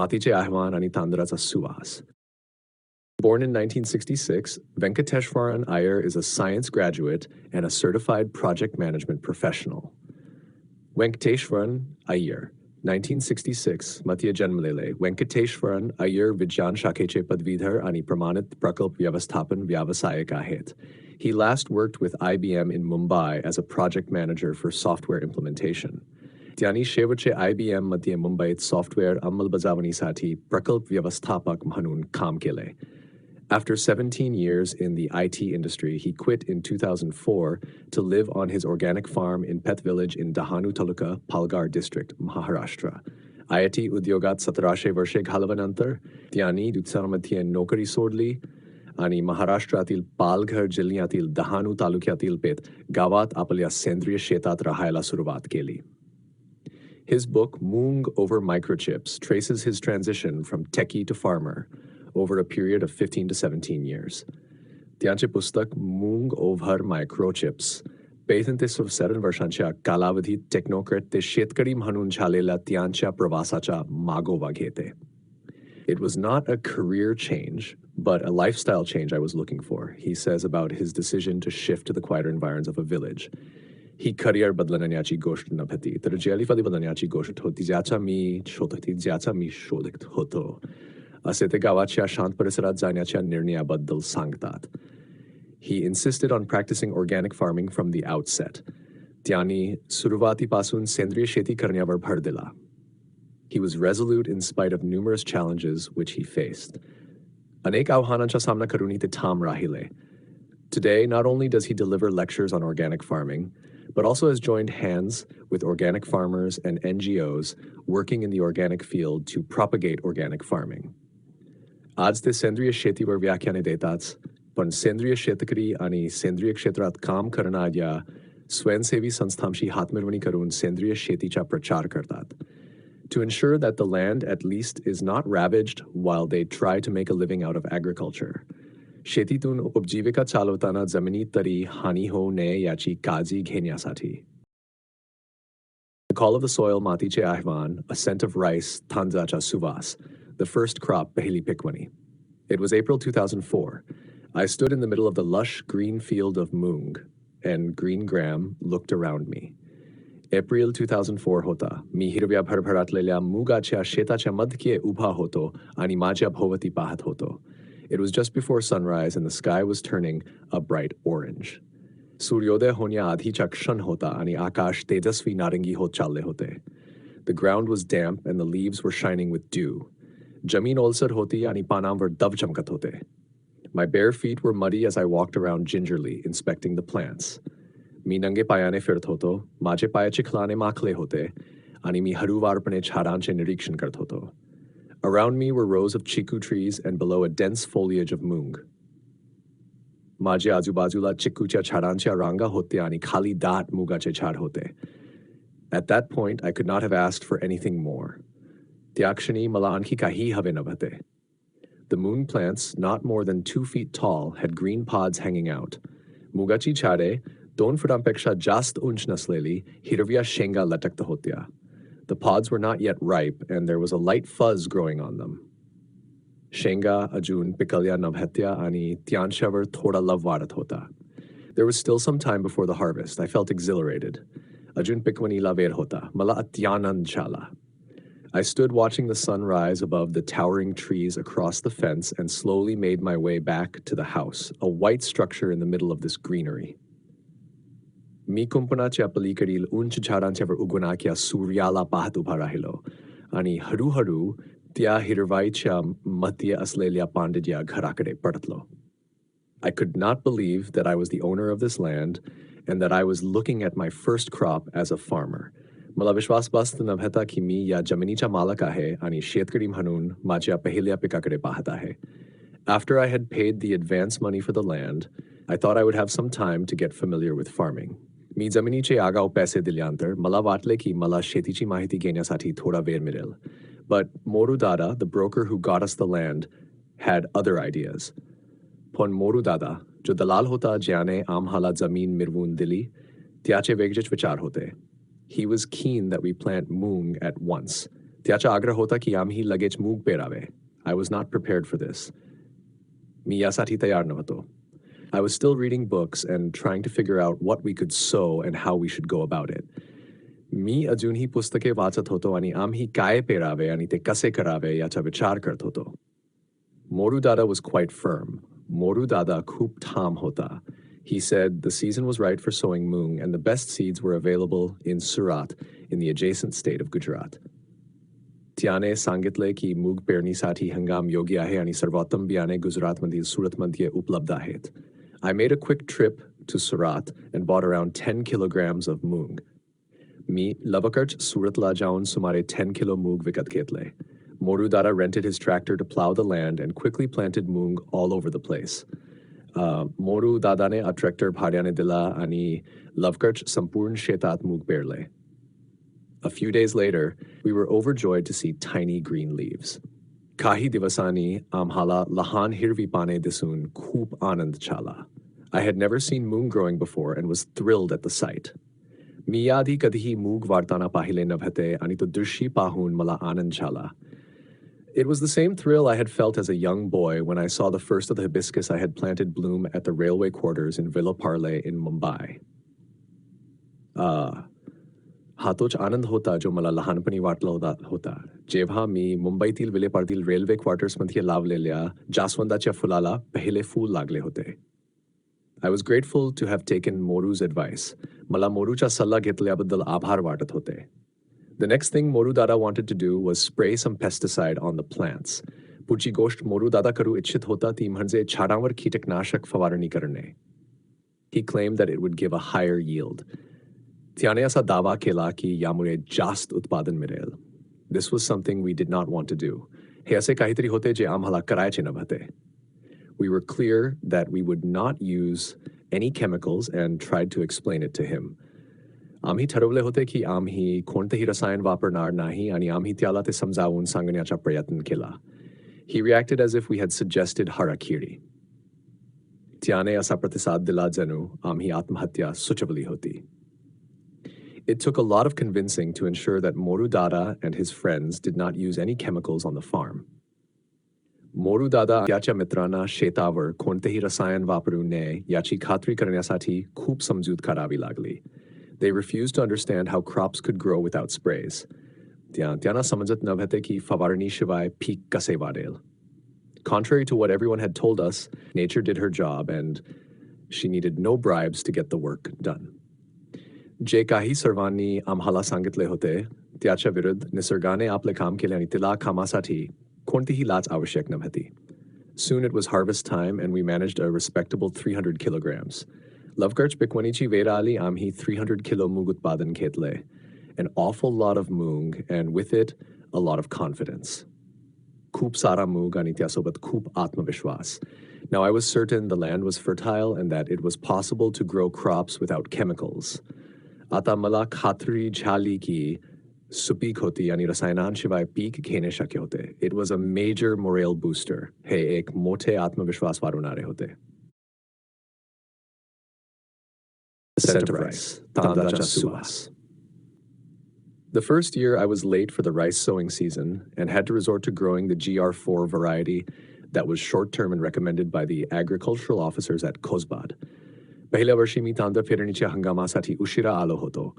मातीचे आह्वान आणि तांदळाचा सुवास. Born in 1966, Venkateshwaran Iyer is a science graduate and a certified project management professional. Venkateshwaran Iyer, 1966, Madhya Janmalele, Venkateshwaran Iyer Vigyan Shakeche Padvidhar ani Pramanit Prakalp Vyavasthapan Vyavasayik Ahet. He last worked with IBM in Mumbai as a project manager for software implementation. त्यांनी शेवटचे IBM मध्ये मुंबईत software अंमलबजावणीसाठी प्रकल्प व्यवस्थापक म्हणून काम केले. After 17 years in the IT industry, he quit in 2004 to live on his organic farm in Pet Village in Dahanu Taluka, Palghar district, Maharashtra. IT उद्योगात 17 वर्षे घालवल्यानंतर त्यांनी दुसऱ्यामध्ये नोकरी सोडली आणि महाराष्ट्रातील पालघर जिल्ह्यातील डहाणू तालुक्यातील पेठ गावात आपल्या सेंद्रिय शेतात राहायला सुरुवात केली. His book, Moong Over Microchips, traces his transition from techie to farmer over a period of 15 to 17 years. त्यांचे पुस्तक Moong Over Microchips, 15 ते 17 वर्षांच्या कालावधीत टेक्नोक्रेट ते शेतकरी म्हणून झालेल्या त्यांच्या प्रवासाचा मागोवा घेते. It was not a career change, but a lifestyle change I was looking for, he says about his decision to shift to the quieter environs of a village. He career बदलण्याची गोष्ट नव्हती, तर जैलिफादी बदलण्याची गोष्ट होती, ज्याचा मी शोधत होतो, असे ते गावाच्या शांत परिसरात जाण्याच्या निर्णयाबद्दल सांगतात. He insisted on practicing organic farming from the outset. त्यांनी सुरुवातीपासून सेंद्रिय शेती करण्यावर भर दिला. He was resolute in spite of numerous challenges which he faced. अनेक आव्हानांचा सामना करूनही ते ठाम राहिले. Today, not only does he deliver lectures on organic farming, but also has joined hands with organic farmers and NGOs working in the organic field to propagate organic farming. आज ते सेंद्रिय शेतीवर व्याख्याने देतात, पण सेंद्रिय शेतकरी आणि सेंद्रिय क्षेत्रात काम करणाऱ्या स्वयंसेवी संस्थांशी हातमिळवणी करून सेंद्रिय शेतीचा प्रचार करतात. To ensure that the land at least is not ravaged while they try to make a living out of agriculture. शेतीतून उपजीविका चालवताना जमिनीत तरी हानी होऊ नये याची काळजी घेण्यासाठी. The call of the soil, मातीचे आह्वान, a scent of rice, तांदळाचा सुवास, the first crop, पहिली पिकवणी. It was April 2004. I stood in the middle of the lush green field of Moong, and green Graham looked around me. April 2004 होता. मी हिरव्या भरभराटलेल्या मुगाच्या शेताच्या मध्ये उभा होतो आणि माझ्या भोवती पाहत होतो. It was just before sunrise and the sky was turning a bright orange. सूर्योदय होण्याआधीचा क्षण होता आणि आकाश तेजस्वी नारंगी होत चालले होते. The ground was damp and the leaves were shining with dew. जमीन ओलसर होती आणि पानांवर दव चमकत होते. My bare feet were muddy as I walked around gingerly, inspecting the plants. मी नंगे पायाने फिरत होतो, माझे पाय चिखलाने माखले होते आणि मी हळूवारपणे झाडांचे निरीक्षण करत होतो. Around me were rows of chiku trees and below a dense foliage of moong. माझ्या आजूबाजूला चिकूच्या झाडांच्या रांगा होत्या आणि खाली दाट मुगाचे झाड होते. At that point, I could not have asked for anything more. त्या क्षणी मला आणखी काही हवे नव्हते. The moong plants, not more than 2 feet tall, had green pods hanging out. मुगाची झाडे 2 फुटांपेक्षा जास्त उंच नसलेली हिरव्या शेंगा लटकत होत्या. The pods were not yet ripe, and there was a light fuzz growing on them. शेंगा अजून पिकल्या नव्हत्या आणि त्यांच्यावर थोडा लव वाढत होता. There was still some time before the harvest. I felt exhilarated. अजून पिकवणीला वेळ होता. मला अत्यानंद झाला. I stood watching the sun rise above the towering trees across the fence and slowly made my way back to the house, a white structure in the middle of this greenery. मी कुंपणाच्या पलीकडील उंच झाडांच्यावर उगवणाऱ्या सूर्याला पाहत उभा राहिलो आणि हळूहळू त्या हिरवाईच्या मध्ये असलेल्या पांढऱ्या घराकडे परतलो. I could not believe that I was the owner of this land and that I was looking at my first crop as a farmer. मला विश्वास बसत नव्हता की मी या जमिनीचा मालक आहे आणि शेतकरी म्हणून माझ्या पहिल्या पिकाकडे पाहत आहे. After I had paid the advance money for the land, I thought I would have some time to get familiar with farming. मी जमिनीचे आगाऊ पैसे दिल्यानंतर मला वाटले की मला शेतीची माहिती घेण्यासाठी थोडा वेळ मिळेल. But Moru Dada, the broker who got us the land, had other ideas. पण मोरू दादा, जो दलाल होता ज्याने आम्हाला जमीन मिळवून दिली, त्याचे वेगळेच विचार होते. He was keen that we plant moong at once. त्याचा आग्रह होता की आम्ही लगेच मूग पेरावे. I was not prepared for this. मी यासाठी तयार नव्हतो. I was still reading books and trying to figure out what we could sow and how we should go about it. मी अजूनही पुस्तके वाचत होतो आणि आम्ही काय पेरावे आणि ते कसे करावे याचा विचार करत होतो. Moru Dada was quite firm. Moru Dada खूप ठाम होता. He said the season was right for sowing moong and the best seeds were available in Surat in the adjacent state of Gujarat. त्याने सांगितले की मूग पेरणीसाठी हंगाम योग्य आहे आणि सर्वोत्तम बियाणे गुजरातमधील सुरतमध्ये उपलब्ध आहेत. I made a quick trip to Surat and bought around 10 kilograms of moong. मी लवकरच सुरतला जाऊन सुमारे 10 kilo मूग विकत घेतले. Moru Dada rented his tractor to plow the land and quickly planted moong all over the place. Moru Dadane a tractor भाड्याने दिला आणि लवकरच संपूर्ण शेतात मूग पेरले. A few days later, we were overjoyed to see tiny green leaves. Kahi divasani amhala lahan hirvi pane disun खूप आनंद झाला. I had never seen moong growing before and was thrilled at the sight. मी याआधी कधीही मूग वाढताना पाहिले नव्हते आणि तो दृश्य पाहून मला आनंद झाला. It was the same thrill I had felt as a young boy when I saw the first of the hibiscus I had planted bloom at the railway quarters in Villa Parle in Mumbai. हा तोच आनंद होता जो मला लहानपणी वाटला होता जेव्हा मी मुंबईतील विलेपार्तील रेल्वे क्वार्टर्समध्ये लावलेल्या जास्वंदाच्या फुलाला पहिले फूल लागले होते. I was grateful to have taken Moru's advice. मला मोरूचा सल्ला घेतल्याबद्दल आभार वाटत होते. The next thing Moru Dada wanted to do was spray some pesticide on the plants. पुढची गोष्ट मोरू दादा करू इच्छित होता ती म्हणजे झाडांवर कीटकनाशक फवारणी करणे. He claimed that it would give a higher yield. त्याने असा दावा केला की यामुळे जास्त उत्पादन मिळेल. This was something we did not want to do. हे असे काहीतरी होते जे आम्हाला करायचे नव्हते. We were clear that we would not use any chemicals and tried to explain it to him. आम्ही ठरवले होते की आम्ही कोणतेही रसायन वापरणार नाही आणि आम्ही त्याला ते समजावून सांगण्याचा प्रयत्न केला. He reacted as if we had suggested harakiri. त्याने असा प्रतिसाद दिला जणू आम्ही आत्महत्या सुचवली होती. It took a lot of convincing to ensure that Moru Dada and his friends did not use any chemicals on the farm. Moru Dada त्याच्या मित्रांना शेतावर कोणतेही रसायन वापरू नये याची खात्री करण्यासाठी खूप समजूत करावी लागली. They refused to understand how crops could grow without sprays. त्यांना समजत नव्हते की फवारणीशिवाय पीक कसे वाढेल. Contrary to what everyone had told us, nature did her job and she needed no bribes to get the work done. जे काही सर्वांनी आम्हाला सांगितले होते त्याच्या विरुद्ध निसर्गाने आपले काम केले आणि तिला कामासाठी कोणतीही लाच आवश्यक नव्हती. Soon it was harvest time and we managed a respectable 300 kilograms. लवकरच पिकवणीची वेळ आली आम्ही 300 kilo मूग उत्पादन घेतले. An awful lot of moong and with it a lot of confidence. खूप सारा मूग आणि त्यासोबत खूप आत्मविश्वास. Now I was certain the land was fertile and that it was possible to grow crops without chemicals. आता मला खात्री झाली की सुपीक होती आणि रसायनांशिवाय पीक घेणे शक्य होते. It was a major morale booster. हे एक मोठे आत्मविश्वास वाढवणारे होते. Scent of rice, तांदळाचा सुवास. The first year I was late for the rice sowing season and had to resort to growing the GR4 variety that was short-term and recommended by the agricultural officers at Kozbad. पहिल्या वर्षी मी तांदळ पेरणीच्या हंगामासाठी उशिरा आलो होतो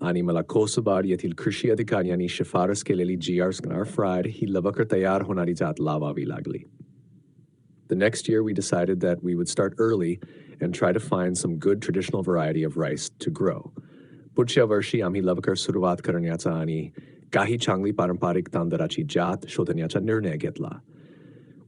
आणि मला कोसबाड येथील कृषी अधिकाऱ्यांनी शिफारस केलेली GR4 ही लवकर तयार होणारी जात लावावी लागली. The next year we decided that we would start early and try to find some good traditional variety of rice to grow. पुढच्या वर्षी आम्ही लवकर सुरुवात करण्याचा आणि काही चांगली पारंपरिक तांदळाची जात शोधण्याचा निर्णय घेतला.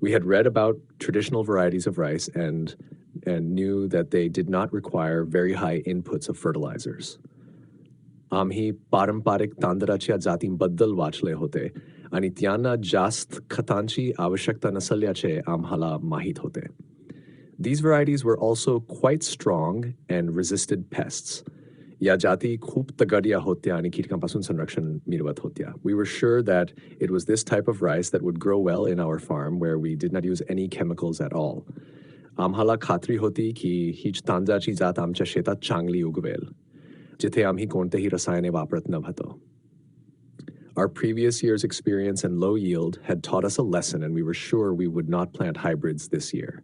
We had read about traditional varieties of rice and knew that they did not require very high inputs of fertilizers. आम्ही पारंपरिक तांदळाच्या जातींबद्दल वाचले होते आणि त्यांना जास्त खतांची आवश्यकता नसल्याचे आम्हाला माहीत होते. These varieties were also quite strong and resisted pests. या जाती खूप तगड्या होत्या आणि कीटकांपासून संरक्षण मिळवत होत्या. We were sure that it was this type of rice that would grow well in our farm where we did not use any chemicals at all. आम्हाला खात्री होती की हीच तांदळाची जात आमच्या शेतात चांगली उगवेल, जिथे आम्ही कोणतेही रसायने वापरत नव्हतो. Our previous year's experience and low yield had taught us a lesson, and we were sure we would not plant hybrids this year.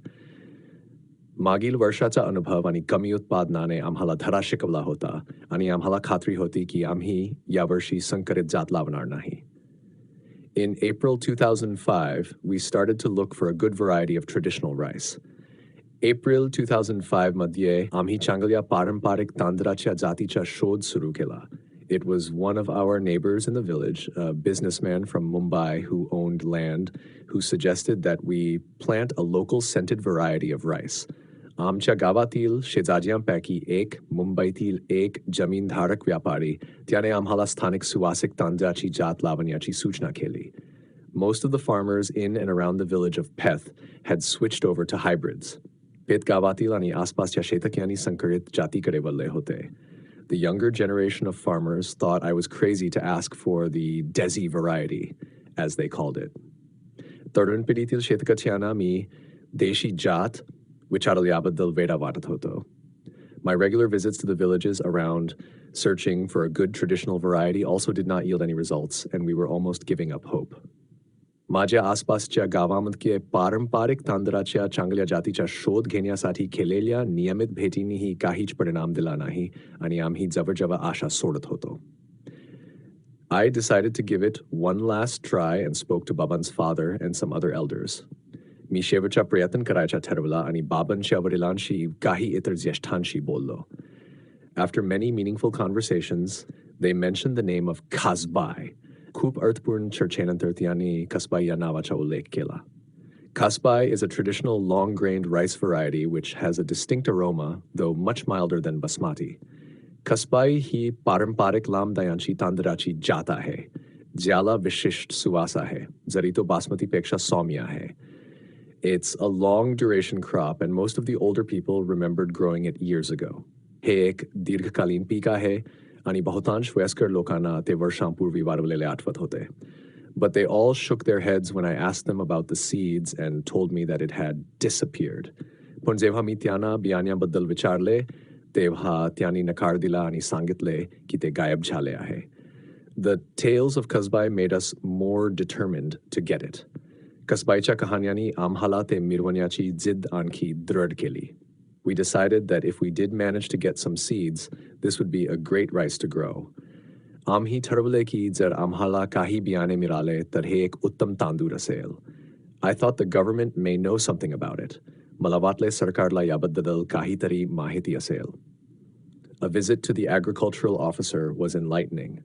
मागील वर्षाचा अनुभव आणि कमी उत्पादनाने आम्हाला धडा शिकवला होता आणि आम्हाला खात्री होती की आम्ही यावर्षी संकरित जात लावणार नाही. In April 2005, we started to look for a good variety of traditional rice. April 2005 मध्ये आम्ही चांगल्या पारंपरिक तांदळाच्या जातीचा शोध सुरू केला. It was one of our neighbors in the village, a businessman from Mumbai who owned land, who suggested that we plant a local scented variety of rice. आमच्या गावातील शेजाऱ्यांपैकी एक, मुंबईतील एक जमीनधारक व्यापारी, त्याने आम्हाला स्थानिक सुवासिक तांदळाची जात लावण्याची सूचना केली. Most of the farmers in and around the village of Peth had switched over to hybrids. Peth गावातील आणि आसपासच्या शेतकऱ्यांनी संकरित जातीकडे वळले होते. The younger generation of farmers thought I was crazy to ask for the Desi variety, as they called it. तरुण पिढीतील शेतकऱ्यांना मी देशी जात विचारल्याबद्दल वेडा वाटत होतो. My regular visits to the villages around searching for a good traditional variety also did not yield any results, and we were almost giving up hope. माझ्या आसपासच्या गावामध्ये पारंपरिक तांदळाच्या चांगल्या जातीचा शोध घेण्यासाठी केलेल्या नियमित भेटींनीही काहीच परिणाम दिला नाही आणि आम्ही जवळजवळ आशा सोडत होतो. I decided to give it one last try and spoke to Baban's father and some other elders. मी शेवटचा प्रयत्न करायचा ठरवला आणि बाबांच्या वडिलांशी काही इतर ज्येष्ठांशी बोललो. After many meaningful conversations, they mentioned the name of Kasbai. खूप अर्थपूर्ण चर्चेनंतर त्यांनी कसबाई या नावाचा उल्लेख केला. Kasbai is a traditional long-grained rice variety which has a distinct aroma, though much milder than basmati. Kasbai ही पारंपरिक लांबदायांची तांदळाची जात आहे, ज्याला विशिष्ट सुवास आहे, जरी तो बासमतीपेक्षा सौम्य आहे. It's a long-duration crop, and most of the older people remembered growing it years ago. हे एक दीर्घकालीन पीक आहे, आणि बहुतांश वयस्कर लोकांना ते वर्षांपूर्वी वाढवलेले आठवत होते. But they all shook their heads when I asked them about the seeds and told me that it had disappeared. पण जेव्हा मी त्यांना बियाण्याबद्दल विचारले, तेव्हा त्यांनी नकार दिला आणि सांगितले की ते गायब झाले आहे. The tales of Kasbai made us more determined to get it. कसबाईच्या कहाण्यांनी आम्हाला ते मिरवण्याची जिद्द आणखी दृढ केली. We decided that if we did manage to get some seeds, this would be a great rice to grow. आम्ही ठरवले की जर आम्हाला काही बियाणे मिळाले तर हे एक उत्तम तांदूळ असेल. I thought the government may know something about it. मला वाटले सरकारला याबद्दल काहीतरी माहिती असेल. A visit to the agricultural officer was enlightening.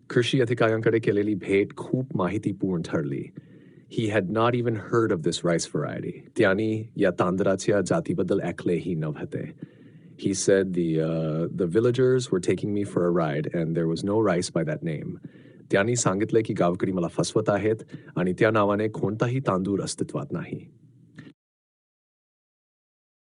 कृषी अधिकाऱ्यांकडे केलेली भेट खूप माहितीपूर्ण ठरली. He had not even heard of this rice variety. त्यांनी या तांदळाच्या जातीबद्दल ऐकलेही नव्हते. He said the villagers were taking me for a ride and there was no rice by that name. त्यांनी सांगितले की गावकरी मला फसवत आहेत आणि त्या नावाने कोणताही तांदूळ अस्तित्वात नाही.